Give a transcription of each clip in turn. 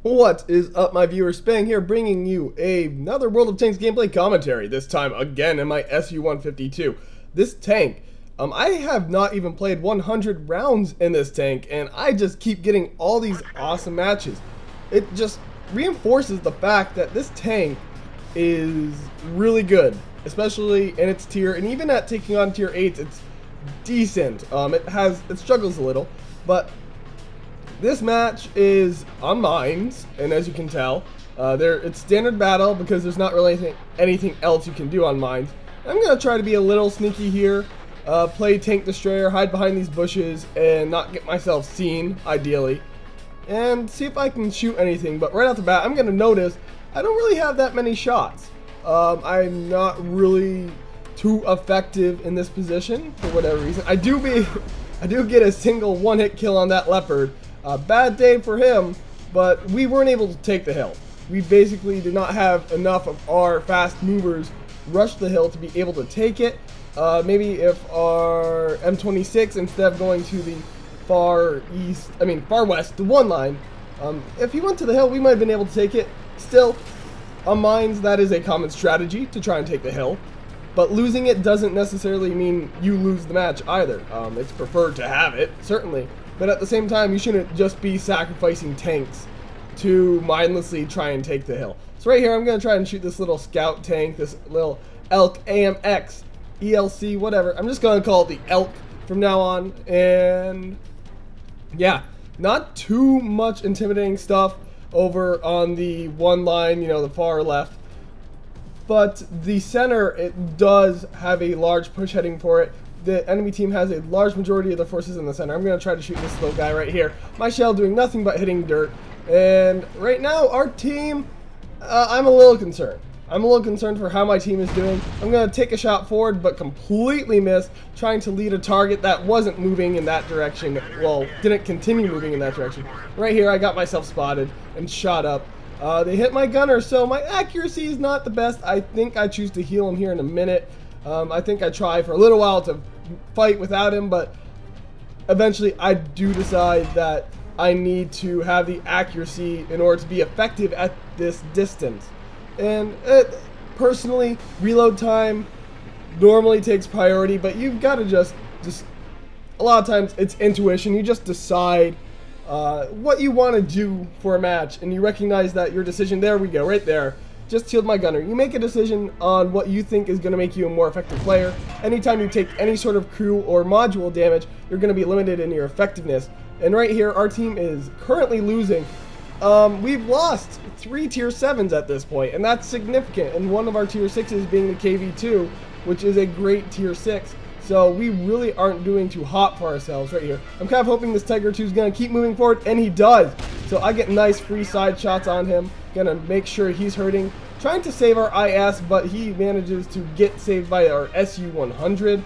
What is up, my viewers? Spang here, bringing you another World of Tanks gameplay commentary, this time again in my SU-152. This tank, I have not even played 100 rounds in this tank, and I just keep getting all these awesome matches. It just reinforces the fact that this tank is really good, especially in its tier, and even at taking on tier 8s, it's decent. It struggles a little, but this match is on mines, and as you can tell, it's standard battle because there's not really anything else you can do on mines. I'm going to try to be a little sneaky here, play tank destroyer, hide behind these bushes, and not get myself seen, ideally, and see if I can shoot anything. But right off the bat, I'm going to notice I don't really have that many shots. I'm not really too effective in this position for whatever reason. I do get a single one-hit kill on that leopard. Bad day for him, but we weren't able to take the hill. We basically did not have enough of our fast movers rush the hill to be able to take it. Maybe if our M26, instead of going to the far west, the one line, if he went to the hill, we might have been able to take it. Still, on mines, that is a common strategy to try and take the hill. But losing it doesn't necessarily mean you lose the match either. It's preferred to have it, certainly. But at the same time, you shouldn't just be sacrificing tanks to mindlessly try and take the hill. So right here, I'm going to try and shoot this little scout tank, this little Elk AMX, ELC, whatever. I'm just going to call it the Elk from now on. And yeah, not too much intimidating stuff over on the one line, the far left. But the center, it does have a large push heading for it. The enemy team has a large majority of their forces in the center. I'm going to try to shoot this little guy right here. My shell doing nothing but hitting dirt. And right now, our team, I'm a little concerned. I'm a little concerned for how my team is doing. I'm going to take a shot forward, but completely miss, trying to lead a target that wasn't moving in that direction. Well, didn't continue moving in that direction. Right here, I got myself spotted and shot up. They hit my gunner, so my accuracy is not the best. I think I choose to heal him here in a minute. I think I try for a little while to fight without him, but eventually I do decide that I need to have the accuracy in order to be effective at this distance. And personally, reload time normally takes priority, but you've got to just a lot of times it's intuition. You just decide what you want to do for a match, and you recognize that your decision, there we go, right there, just healed my gunner. You make a decision on what you think is going to make you a more effective player. Anytime you take any sort of crew or module damage, you're going to be limited in your effectiveness. And right here, our team is currently losing. We've lost 3 tier 7s at this point, and that's significant. And one of our tier 6s being the KV2, which is a great tier 6. So we really aren't doing too hot for ourselves right here. I'm kind of hoping this Tiger 2 is going to keep moving forward, and he does. So I get nice free side shots on him. Gonna make sure he's hurting. Trying to save our IS, but he manages to get saved by our SU-100.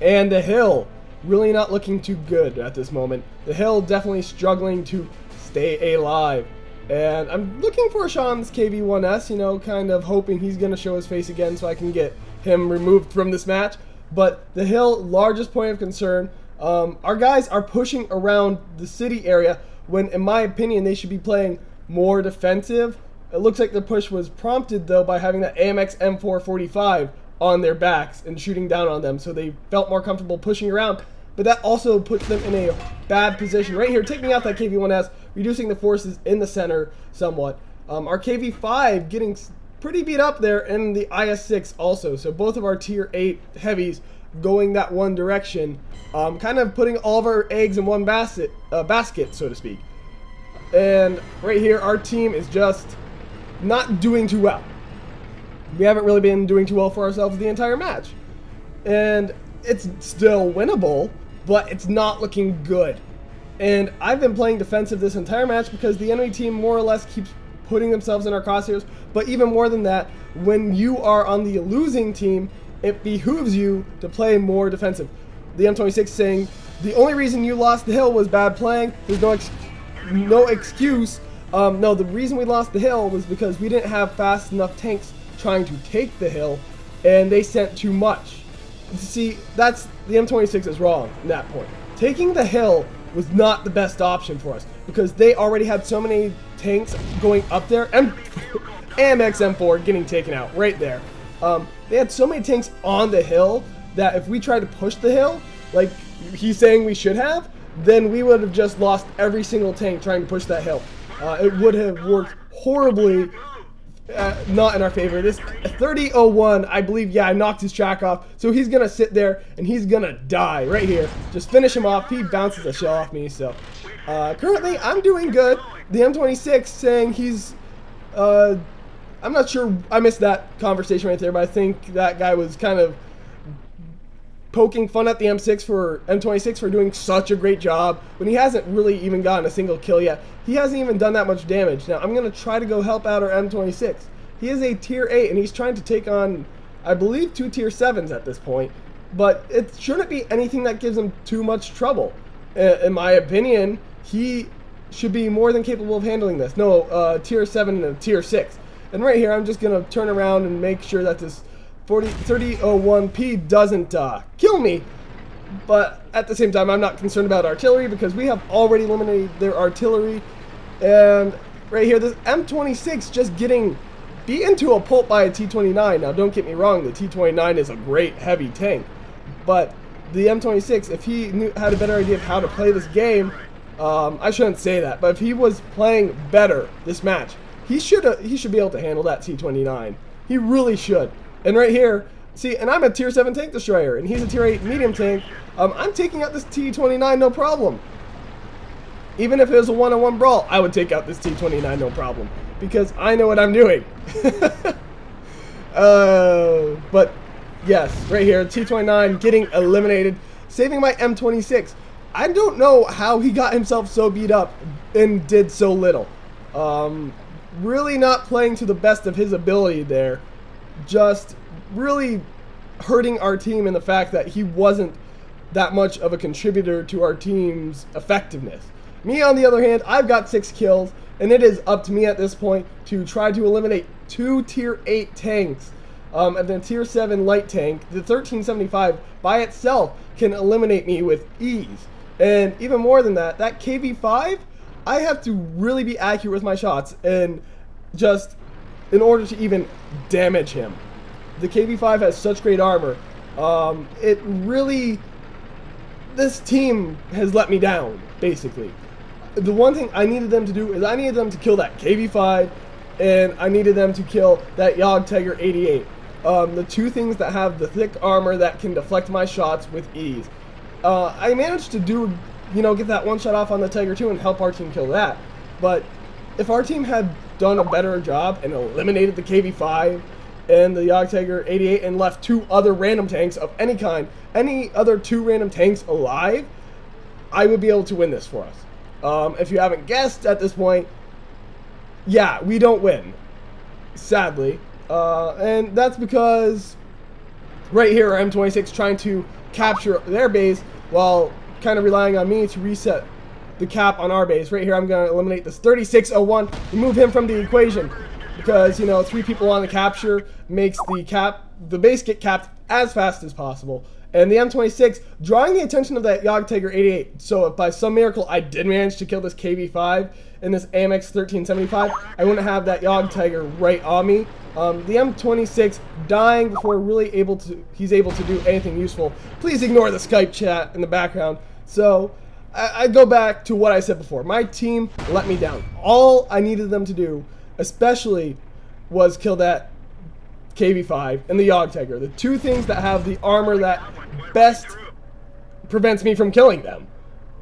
And the hill, really not looking too good at this moment. The hill definitely struggling to stay alive. And I'm looking for a shot on this KV-1S, kind of hoping he's going to show his face again so I can get him removed from this match. But the hill, largest point of concern. Our guys are pushing around the city area when, in my opinion, they should be playing more defensive. It looks like the push was prompted, though, by having that AMX M445 on their backs and shooting down on them, so they felt more comfortable pushing around. But that also puts them in a bad position. Right here, taking out that KV-1S, reducing the forces in the center somewhat. Our KV-5 getting pretty beat up there, and the IS-6 also. So both of our tier 8 heavies going that one direction, kind of putting all of our eggs in one basket, so to speak. And right here, our team is just not doing too well. We haven't really been doing too well for ourselves the entire match. And it's still winnable, but it's not looking good. And I've been playing defensive this entire match because the enemy team more or less keeps putting themselves in our crosshairs. But even more than that, when you are on the losing team, it behooves you to play more defensive. The M26 saying, the only reason you lost the hill was bad playing. There's no excuse. No, the reason we lost the hill was because we didn't have fast enough tanks trying to take the hill, and they sent too much. See, the M26 is wrong in that point. Taking the hill was not the best option for us because they already had so many tanks going up there. And AMX M4 getting taken out right there. They had so many tanks on the hill that if we tried to push the hill, like he's saying we should have, then we would have just lost every single tank trying to push that hill. It would have worked horribly, not in our favor. This 30-01, I believe, yeah, I knocked his track off. So he's going to sit there and he's going to die right here. Just finish him off. He bounces a shell off me. So currently I'm doing good. The M26 saying he's, I'm not sure, I missed that conversation right there, but I think that guy was kind of poking fun at the M26 for doing such a great job when he hasn't really even gotten a single kill yet. He hasn't even done that much damage. Now I'm going to try to go help out our M26. He is a tier 8 and he's trying to take on, I believe, 2 tier 7s at this point, but it shouldn't be anything that gives him too much trouble. In my opinion, he should be more than capable of handling this. No, tier 7 and a tier 6. And right here I'm just going to turn around and make sure that this 30-01P doesn't kill me, but at the same time I'm not concerned about artillery because we have already eliminated their artillery. And right here this M26 just getting beaten to a pulp by a T-29. Now don't get me wrong, the T-29 is a great heavy tank, but the M26, if he had a better idea of how to play this game, I shouldn't say that, but if he was playing better this match, he should be able to handle that T-29. He really should. And right here, see, and I'm a tier 7 tank destroyer, and he's a tier 8 medium tank. I'm taking out this T-29 no problem. Even if it was a one-on-one brawl, I would take out this T-29 no problem, because I know what I'm doing. But yes, right here, T-29 getting eliminated, saving my M26. I don't know how he got himself so beat up and did so little. Really not playing to the best of his ability there. Just really hurting our team in the fact that he wasn't that much of a contributor to our team's effectiveness. Me, on the other hand, I've got 6 kills, and it is up to me at this point to try to eliminate 2 tier 8 tanks. And then tier 7 light tank, the 1375 by itself can eliminate me with ease. And even more than that, that KV5, I have to really be accurate with my shots and just in order to even damage him. The KV5 has such great armor. It really, this team has let me down, basically. The one thing I needed them to do is I needed them to kill that KV5 and I needed them to kill that Jagdtiger 88. The two things that have the thick armor that can deflect my shots with ease. I managed to do, get that one shot off on the Tiger 2 and help our team kill that. But if our team had done a better job and eliminated the KV5 and the Jagdtiger 88 and left 2 other random tanks of any kind, any other 2 random tanks alive, I would be able to win this for us. If you haven't guessed at this point, yeah, we don't win, sadly. And that's because right here, M26 trying to capture their base while kind of relying on me to reset the cap on our base. Right here, I'm going to eliminate this 3601, remove him from the equation because, 3 people on the capture makes the base get capped as fast as possible. And the M26 drawing the attention of that Jagdtiger 88. So if by some miracle I did manage to kill this KV5 and this AMX 1375, I wouldn't have that Jagdtiger right on me. The M26 dying before he's able to do anything useful. Please ignore the Skype chat in the background. So I go back to what I said before. My team let me down. All I needed them to do, especially, was kill that KV5 and the Jagdtiger. The 2 things that have the armor that best prevents me from killing them.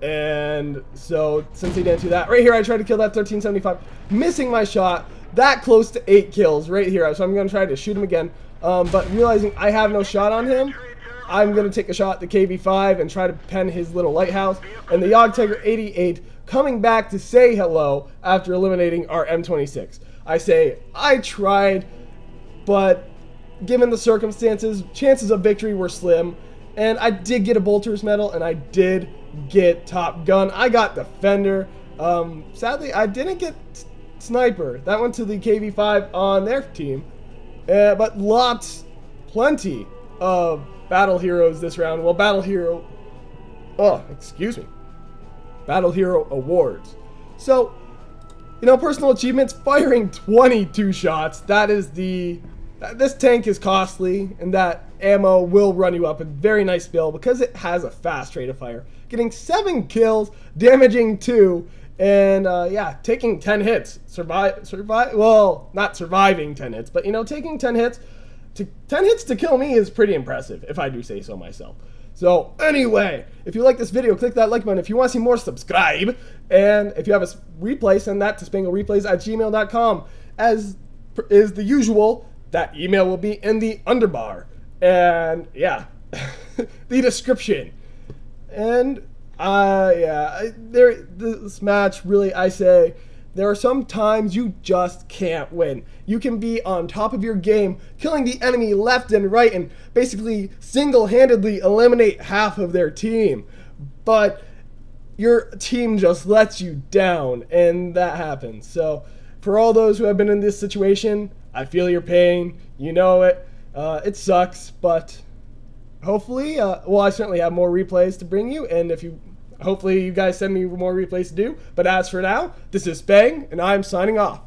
And so, since he didn't do that, right here I tried to kill that 1375, missing my shot, that close to 8 kills right here. So I'm going to try to shoot him again, but realizing I have no shot on him, I'm going to take a shot at the KV5 and try to pen his little lighthouse. And the Jagdtiger 88 coming back to say hello after eliminating our M26. I say, I tried, but given the circumstances, chances of victory were slim. And I did get a Bolter's Medal, and I did get Top Gun. I got Defender. Sadly, I didn't get Sniper. That went to the KV5 on their team. But plenty of Battle Heroes this round. Well, Battle Hero... Oh, excuse me. Battle Hero Awards. So, you know, personal achievements, firing 22 shots. This tank is costly, and that ammo will run you up a very nice bill because it has a fast rate of fire. Getting 7 kills, damaging 2, and yeah, taking 10 hits. Well, not surviving 10 hits, but you know, taking 10 hits to kill me is pretty impressive, if I do say so myself. So anyway, if you like this video, click that like button. If you want to see more, subscribe. And if you have a replay, send that to spanglereplays@gmail.com. As is the usual, that email will be in the underbar. And yeah, the description. And yeah, this match really, I say, there are some times you just can't win. You can be on top of your game, killing the enemy left and right, and basically single-handedly eliminate half of their team. But your team just lets you down, and that happens. So for all those who have been in this situation, I feel your pain. You know it. It sucks, but hopefully, well, I certainly have more replays to bring you, and hopefully you guys send me more replays to do. But as for now, this is Spang, and I'm signing off.